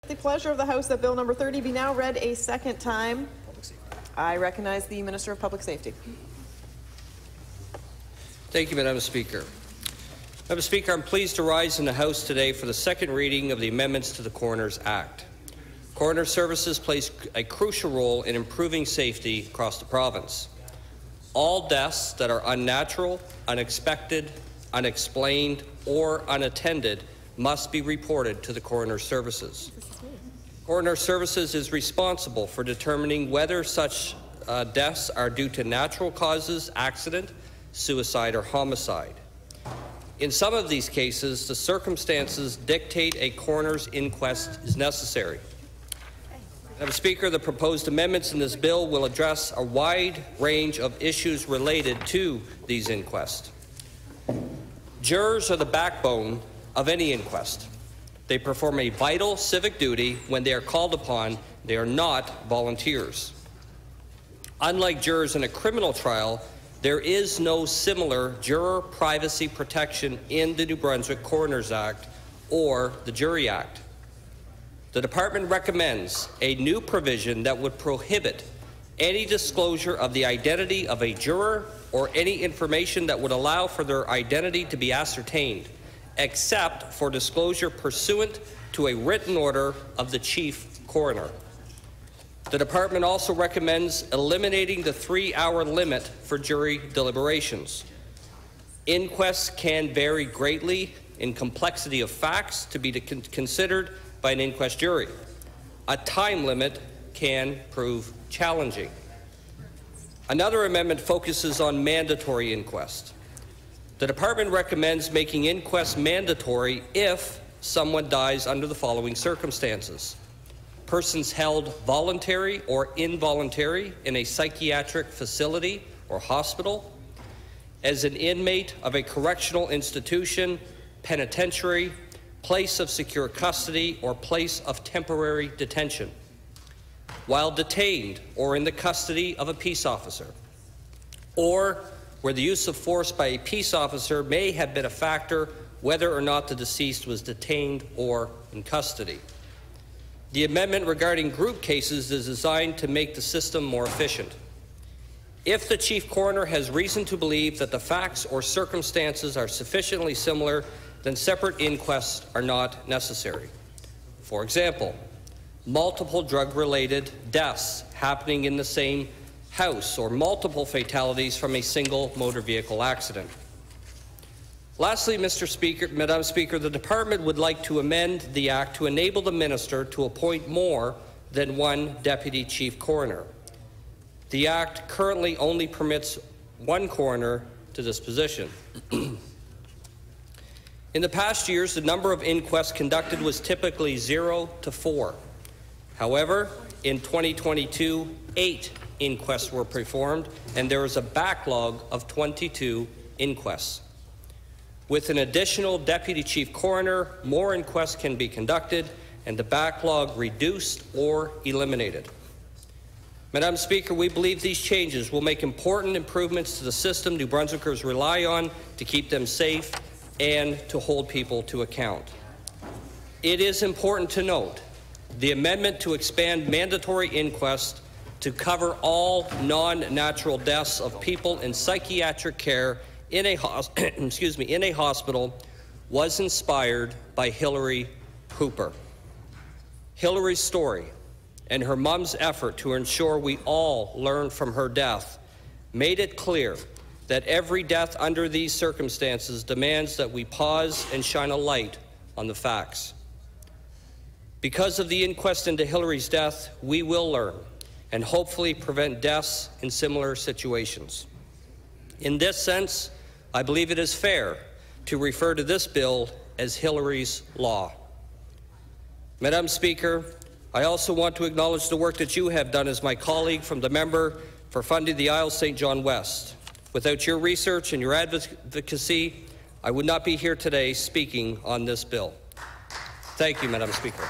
The pleasure of the House that Bill number 30 be now read a second time. I recognize the Minister of Public Safety. Thank you, Madam Speaker. Madam Speaker, I'm pleased to rise in the House today for the second reading of the amendments to the Coroners Act. Coroner services plays a crucial role in improving safety across the province. All deaths that are unnatural, unexpected, unexplained, or unattended must be reported to the Coroner Services. Coroner Services is responsible for determining whether such deaths are due to natural causes, accident, suicide, or homicide. In some of these cases, the circumstances dictate a coroner's inquest is necessary. Madam Speaker, the proposed amendments in this bill will address a wide range of issues related to these inquests. Jurors are the backbone of any inquest. They perform a vital civic duty when they are called upon. They are not volunteers. Unlike jurors in a criminal trial, there is no similar juror privacy protection in the New Brunswick Coroners Act or the Jury Act. The Department recommends a new provision that would prohibit any disclosure of the identity of a juror or any information that would allow for their identity to be ascertained, except for disclosure pursuant to a written order of the Chief Coroner. The Department also recommends eliminating the 3-hour limit for jury deliberations. Inquests can vary greatly in complexity of facts to be considered by an inquest jury. A time limit can prove challenging. Another amendment focuses on mandatory inquest. The Department recommends making inquests mandatory if someone dies under the following circumstances: persons held voluntary or involuntary in a psychiatric facility or hospital, as an inmate of a correctional institution, penitentiary, place of secure custody, or place of temporary detention, while detained or in the custody of a peace officer, or where the use of force by a peace officer may have been a factor whether or not the deceased was detained or in custody. The amendment regarding group cases is designed to make the system more efficient. If the Chief Coroner has reason to believe that the facts or circumstances are sufficiently similar, then separate inquests are not necessary. For example, multiple drug-related deaths happening in the same house, or multiple fatalities from a single motor vehicle accident. Lastly, Madam Speaker, the Department would like to amend the Act to enable the Minister to appoint more than one Deputy Chief Coroner. The Act currently only permits one coroner to this position. In the past years, the number of inquests conducted was typically 0 to 4. However, in 2022, 8 inquests were performed, and there is a backlog of 22 inquests. With an additional Deputy Chief Coroner, more inquests can be conducted and the backlog reduced or eliminated. Madam Speaker, we believe these changes will make important improvements to the system New Brunswickers rely on to keep them safe and to hold people to account. It is important to note the amendment to expand mandatory inquests to cover all non-natural deaths of people in psychiatric care in a hospital was inspired by Hillary Hooper. Hillary's story and her mom's effort to ensure we all learn from her death made it clear that every death under these circumstances demands that we pause and shine a light on the facts. Because of the inquest into Hillary's death, we will learn and hopefully prevent deaths in similar situations. In this sense, I believe it is fair to refer to this bill as Hillary's Law. Madam Speaker, I also want to acknowledge the work that you have done as my colleague from the member for funding the Isles St. John West. Without your research and your advocacy, I would not be here today speaking on this bill. Thank you, Madam Speaker.